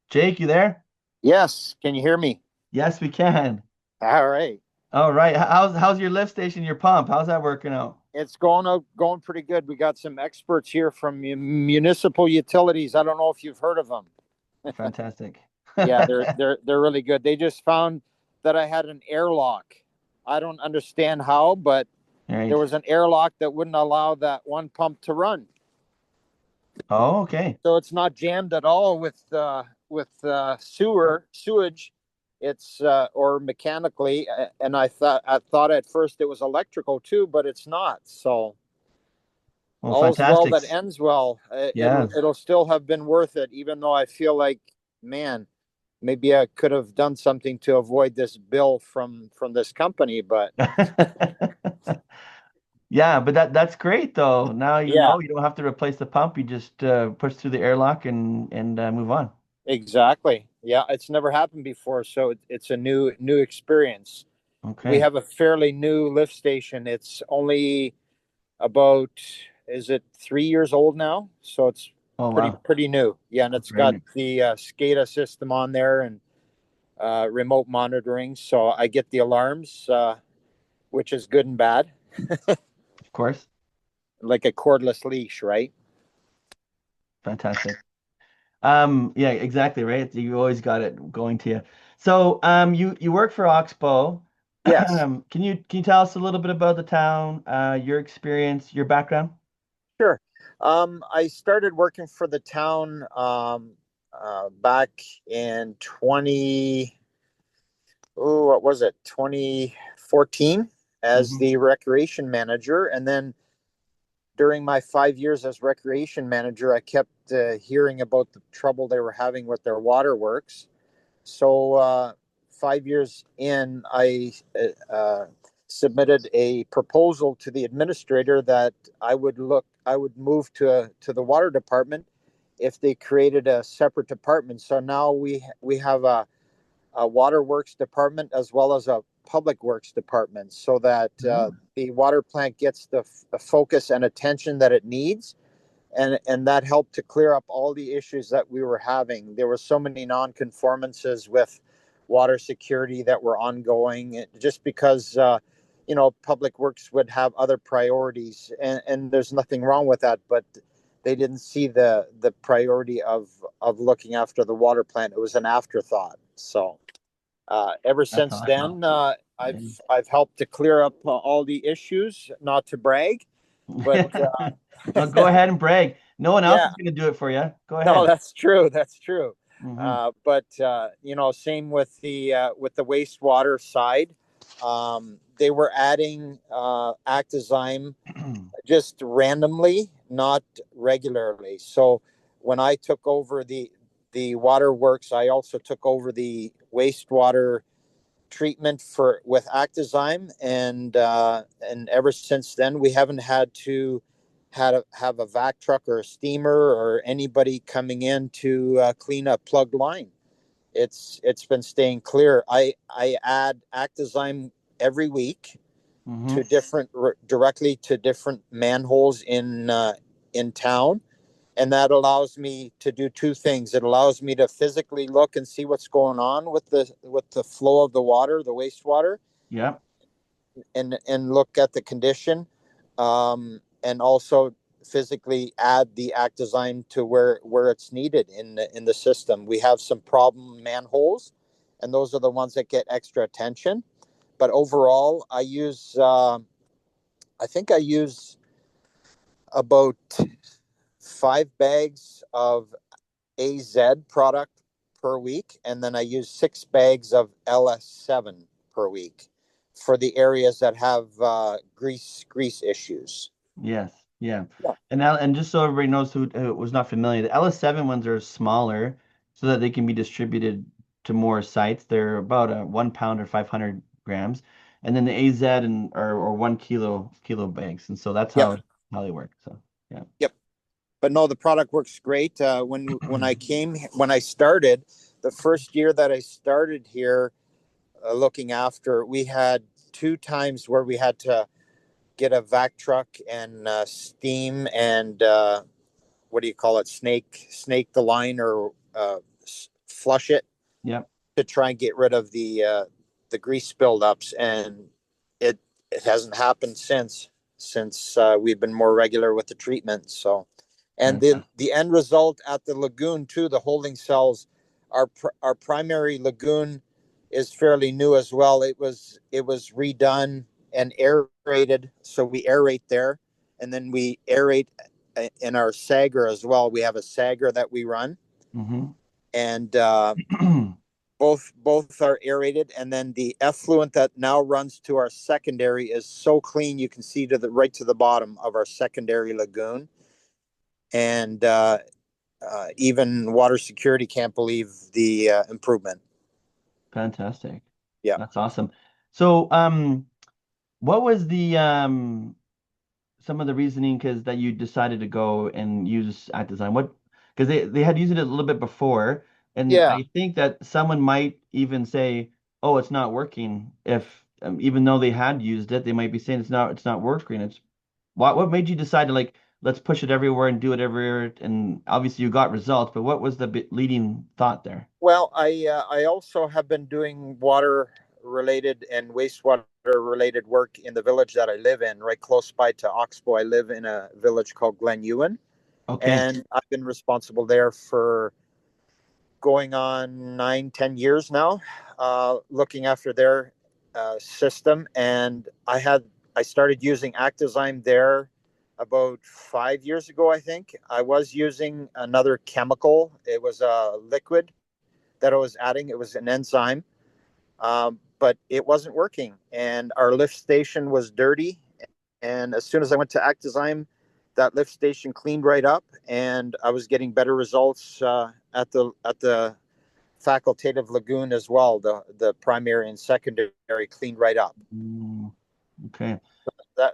Jake, you there? Yes, can you hear me? Yes, we can. All right. All right. How's your lift station, your pump? How's that working out? It's going pretty good. We got some experts here from municipal utilities. I don't know if you've heard of them. Fantastic. Yeah, they're really good. They just found that I had an airlock. I don't understand how, but there Right. was an airlock that wouldn't allow that one pump to run. Oh, okay. So it's not jammed at all with sewage. It's or mechanically, and I thought at first it was electrical too, but it's not. So Well, all's well fantastic. that ends well. Yeah. It'll still have been worth it, even though I feel like, man, maybe I could have done something to avoid this bill from this company. But Yeah, but that's great though. Now yeah, you don't have to replace the pump. You just push through the airlock and move on. exactly. Yeah, it's never happened before, so it's a new experience. We Okay. have a fairly new lift station. It's only about, is it 3 years old now? So it's Oh, pretty wow. pretty new. Yeah, and That's it's very got nice. the SCADA system on there and remote monitoring. So I get the alarms, which is good and bad, Of course. like a cordless leash, right? Fantastic. Yeah, exactly, right. You always got it going to you. So, you work for Oxbow. Yes, Can you tell us a little bit about the town, your experience, your background? sure. I started working for the town back in 20, oh, what was it, 2014 as Hmm. the recreation manager. And then during my 5 years as recreation manager, I kept hearing about the trouble they were having with their waterworks. So 5 years in, I submitted a proposal to the administrator that I would move to the water department if they created a separate department. So now we have a waterworks department as well as a public works department, so that Oh, the water plant gets the focus and attention that it needs, and that helped to clear up all the issues that we were having. There were so many non-conformances with water security that were ongoing, just because public works would have other priorities, and there's nothing wrong with that, but they didn't see the priority of looking after the water plant. It was an afterthought. So ever that's since awesome. then, Yeah. I've helped to clear up all the issues. Not to brag, but No, go ahead and brag. No one else yeah, is going to do it for you. Go no, ahead. that's true. That's true. Hmm. But same with the wastewater side. They were adding Actazyme just randomly, not regularly. So when I took over the waterworks, I also took over the wastewater treatment for with Actazyme, and ever since then we haven't had to have a vac truck or a steamer or anybody coming in to clean a plugged line. It's been staying clear. I add Actazyme every week Hmm. to directly to different manholes in town, and that allows me to do two things. It allows me to physically look and see what's going on with the flow of the water, the wastewater, Yep, and look at the condition, and also physically add the Actazyme to where it's needed in the system. We have some problem manholes, and those are the ones that get extra attention. But overall, I think I use about 5 bags of AZ product per week, and then I use 6 bags of LS7 per week for the areas that have grease issues. yes, yeah. Yeah. And just so everybody knows who was not familiar, the LS7 ones are smaller so that they can be distributed to more sites. They're about a 1 pound or 500 grams. And then the AZ and or 1 kilo bags. And so that's Yep. how they work. So yeah. Yep. But no, the product works great. When I started, the first year that I started here, looking after, we had 2 times where we had to get a vac truck and steam and what do you call it, snake the line, or flush it Yep. to try and get rid of the grease buildups, and it hasn't happened since we've been more regular with the treatment. So, and Fantastic. the end result at the lagoon too, the holding cells, our primary lagoon is fairly new as well. It was redone and aerated, so we aerate there, and then we aerate in our sagger as well. We have a sagger that we run, Hmm. and both are aerated, and then the effluent that now runs to our secondary is so clean you can see to the right to the bottom of our secondary lagoon, and even water security can't believe the improvement. Fantastic. Yeah, That's awesome. So, what was the some of the reasoning because that you decided to go and use Act Design? What because they had used it a little bit before, and yeah. I think that someone might even say, "Oh, it's not working." If even though they had used it, they might be saying it's not working. It's what made you decide to like let's push it everywhere and do it everywhere? And obviously you got results, but what was the leading thought there? Well, I also have been doing water related and wastewater related work in the village that I live in, right close by to Oxbow. I live in a village called Glen Ewan, Okay. and I've been responsible there for going on 9, 10 years now, looking after their system. And I started using Actizyme there about 5 years ago. I think I was using another chemical. It was a liquid that I was adding. It was an enzyme, but it wasn't working, and our lift station was dirty. And as soon as I went to Actizyme, that lift station cleaned right up, and I was getting better results at the facultative lagoon as well. The primary and secondary cleaned right up. Mm, okay.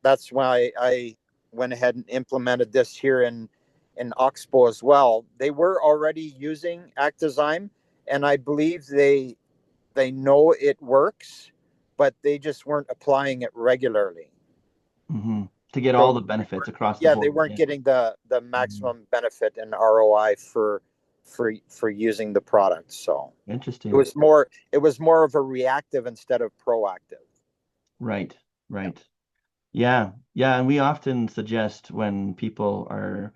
That's why I went ahead and implemented this here in Oxbow as well. They were already using Actizyme, and I believe they know it works, but they just weren't applying it regularly. Hmm. To get all So the benefits across the yeah, they board. weren't Yeah. getting the Mhm. maximum benefit and ROI for using the product. So it Interesting. was more it was more of a reactive instead of proactive. Right. Yeah. Right. Yeah. Yeah. And we often suggest when people are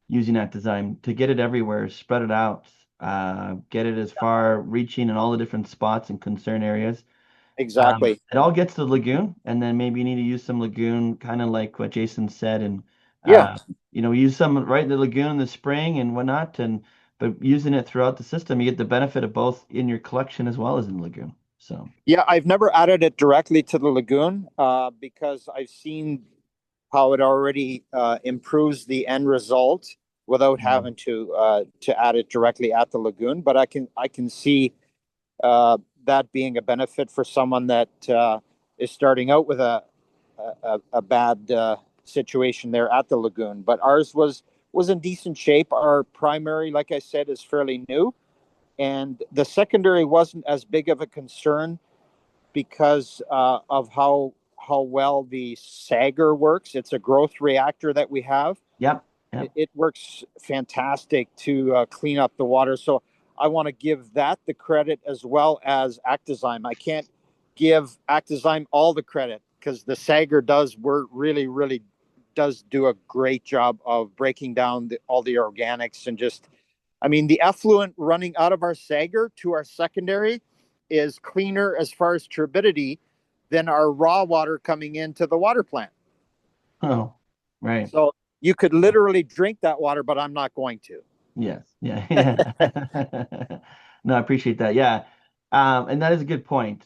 using that design to get it everywhere, spread it out, get it as far reaching in all the different spots and concern areas. Exactly. It all gets to the lagoon, and then maybe you need to use some lagoon, kind of like what Jason said, and Yeah. use some right in the lagoon in the spring and whatnot, and but using it throughout the system, you get the benefit of both in your collection as well as in the lagoon. So, Yeah, I've never added it directly to the lagoon because I've seen how it already improves the end result without mm, having to add it directly at the lagoon. But I can see uh, that being a benefit for someone that is starting out with a bad situation there at the lagoon. But ours was in decent shape. Our primary, like I said, is fairly new, and the secondary wasn't as big of a concern because of how well the Sager works. It's a growth reactor that we have. yep, It, yep. it works fantastic to clean up the water. So I want to give that the credit as well as Actizyme. I can't give Actizyme all the credit because the Sager does work really does do a great job of breaking down all the organics and just I mean, the effluent running out of our Sager to our secondary is cleaner as far as turbidity than our raw water coming into the water plant. Oh, right. So you could literally drink that water, but I'm not going to. Yes. Yeah. Yeah. No, I appreciate that. Yeah. And that is a good point.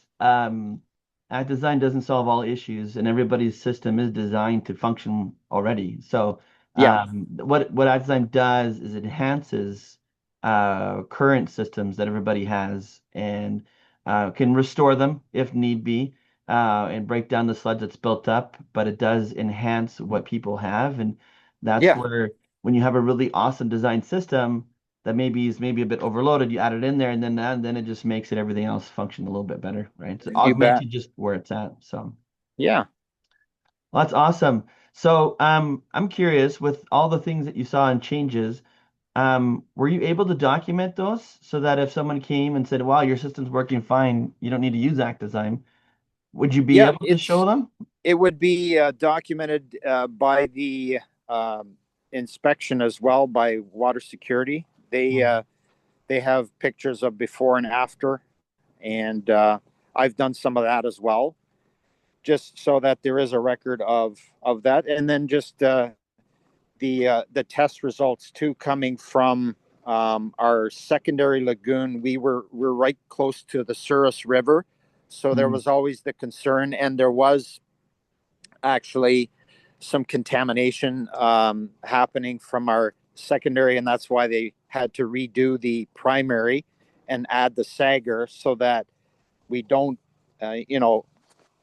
Act design doesn't solve all issues, and everybody's system is designed to function already. So, Yeah, what act design does is it enhances current systems that everybody has and can restore them if need be, and break down the sludge that's built up. But it does enhance what people have, and that's yeah, where when you have a really awesome design system that maybe is maybe a bit overloaded, you add it in there and then it just makes it everything else function a little bit better, right? So you bet. augmented just where it's at. So Yeah. well, that's awesome. So I'm curious with all the things that you saw and changes, Were you able to document those so that if someone came and said, "Wow, your system's working fine, you don't need to use Actizyme," would you be Yeah, able to show them? it would be documented by the inspection as well by water security. Mhm. They have pictures of before and after, and I've done some of that as well, just so that there is a record of that, and then just the test results too coming from our secondary lagoon. We're right close to the Souris River, so there Mhm. was always the concern, and there was actually some contamination happening from our secondary, and that's why they had to redo the primary and add the Sager so that we don't,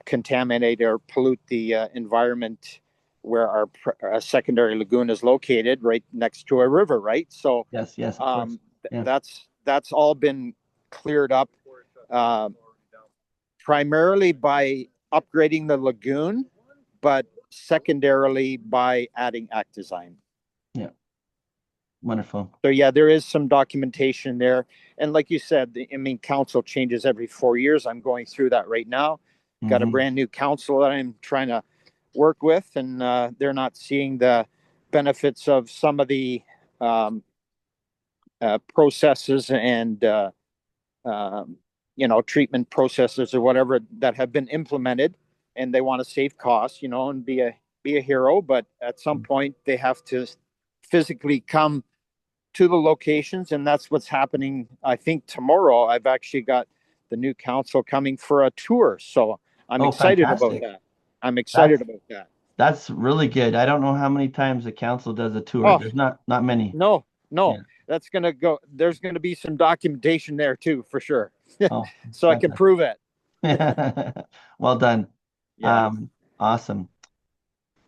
contaminate or pollute the environment where our secondary lagoon is located, right next to a river, right? So Yes, yes, of course. Yeah. that's all been cleared up uh, primarily by upgrading the lagoon, but secondarily by adding Actizyme. Yeah. Wonderful. So yeah, there is some documentation there, and like you said, I mean, council changes every 4 years. I'm going through that right now. Got a Hmm. brand new council that I'm trying to work with, and they're not seeing the benefits of some of the um, processes and um, treatment processes or whatever that have been implemented, and they want to save costs, and be a hero. But at some point, they have to physically come to the locations, and that's what's happening. I think tomorrow I've actually got the new council coming for a tour, so I'm Oh, excited about fantastic. that. I'm excited That's about that. that's really good. I don't know how many times the council does a tour. Oh, There's not many. no, no, Yeah. that's gonna go. There's gonna be some documentation there too, for sure, Oh, so I can fantastic. prove it. Well done. Yeah. Um, awesome.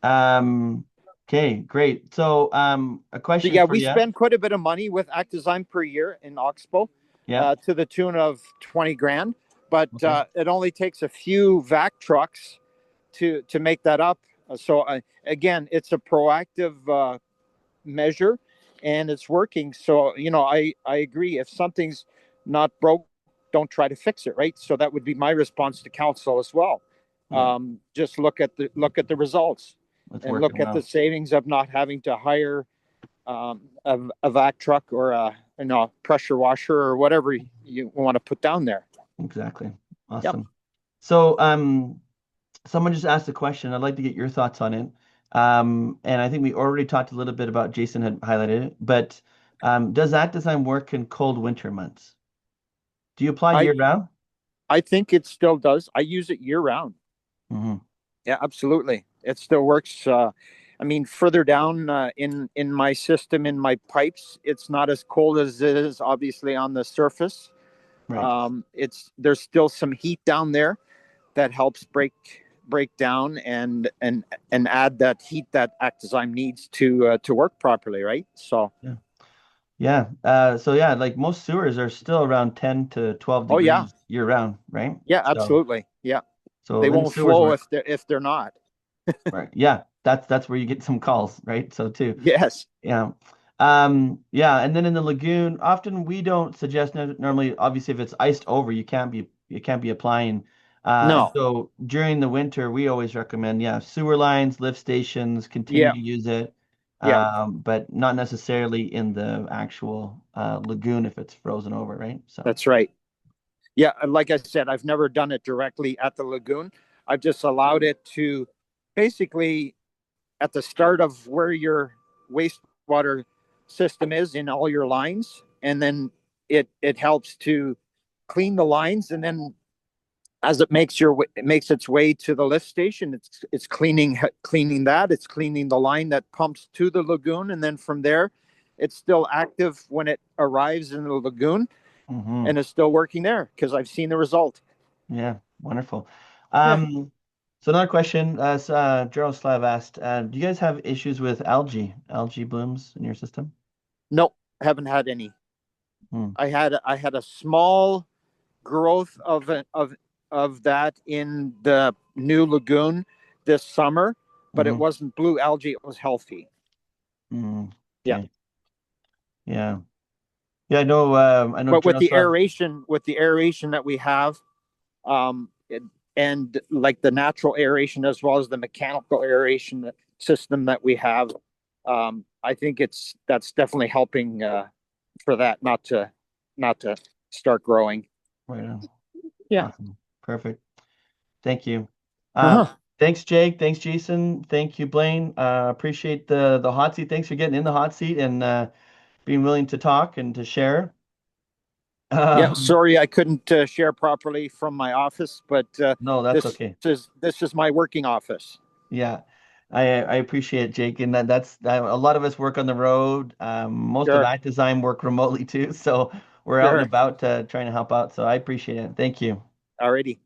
Um, okay, great. So, a So question yeah, for we you. spend quite a bit of money with Actizyme per year in Oxbow, Yeah. to the tune of 20 grand. But Okay. it only takes a few vac trucks to make that up. So again, it's a proactive measure, and it's working. So I agree. If something's not broke, don't try to fix it. Right. So that would be my response to council as well. Yeah. Just look at the results, It's and working look at the well. savings of not having to hire a vac truck or a pressure washer or whatever you want to put down there. Exactly. Yep. Awesome. So, someone just asked a question. I'd like to get your thoughts on it. And I think we already talked a little bit about Jason had highlighted it, but does that design work in cold winter months? Do you apply I year round? I think it still does. I use it year round. Hmm. Yeah, absolutely. It still works. I mean, further down in my system, in my pipes, it's not as cold as it is obviously on the surface. Right. It's There's still some heat down there that helps break down and add that heat that Actizyme needs to work properly, right? So, Yeah. Yeah. So yeah, like most sewers are still around 10 to 12 oh yeah, degrees year round, right? yeah, So absolutely, yeah. They in the won't sewers flow work. if they're not. Right. Yeah. That's where you get some calls, right? So too. Yes. Yeah. Yeah, and then in the lagoon, often we don't suggest normally, obviously if it's iced over, you can't be applying. And No. so during the winter, we always recommend, yeah, sewer lines, lift stations, continue Yeah. to use it. Yeah. But not necessarily in the actual lagoon if it's frozen over, right? So That's right. Yeah, like I said, I've never done it directly at the lagoon. I've just allowed it to basically at the start of where your wastewater system is in all your lines, and then it helps to clean the lines, and then as it makes its way to the lift station, it's cleaning that, it's cleaning the line that pumps to the lagoon, and then from there, it's still active when it arrives in the lagoon, hmm. and it's still working there because I've seen the result. Yeah, wonderful. Yeah. So another question, Jaroslav asked, do you guys have issues with algae blooms in your system? No, haven't had any. Hmm. I had a small growth of that in the new lagoon this summer, but it Hmm. wasn't blue algae. It was healthy. Hmm. Yeah. Okay. Yeah. Yeah, I know But General Saws. with the aeration that we have, it, and like the natural aeration as well as the mechanical aeration system that we have, I think that's definitely helping for that not to start growing. Right on. Yeah. Awesome. Perfect. Thank you. Uh, Uh-huh. thanks, Jake. Thanks, Jason. Thank you, Blaine. Appreciate the hot seat. Thanks for getting in the hot seat and being willing to talk and to share. Yeah. Um, Sorry, I couldn't share properly from my office, but no, that's okay. this is my working office. Yeah, I appreciate it, Jake. And that's a lot of us work on the road. Most of Sure. Act Design work remotely too, so we're out and Sure. about trying to help out. So I appreciate it. Thank you. Alrighty.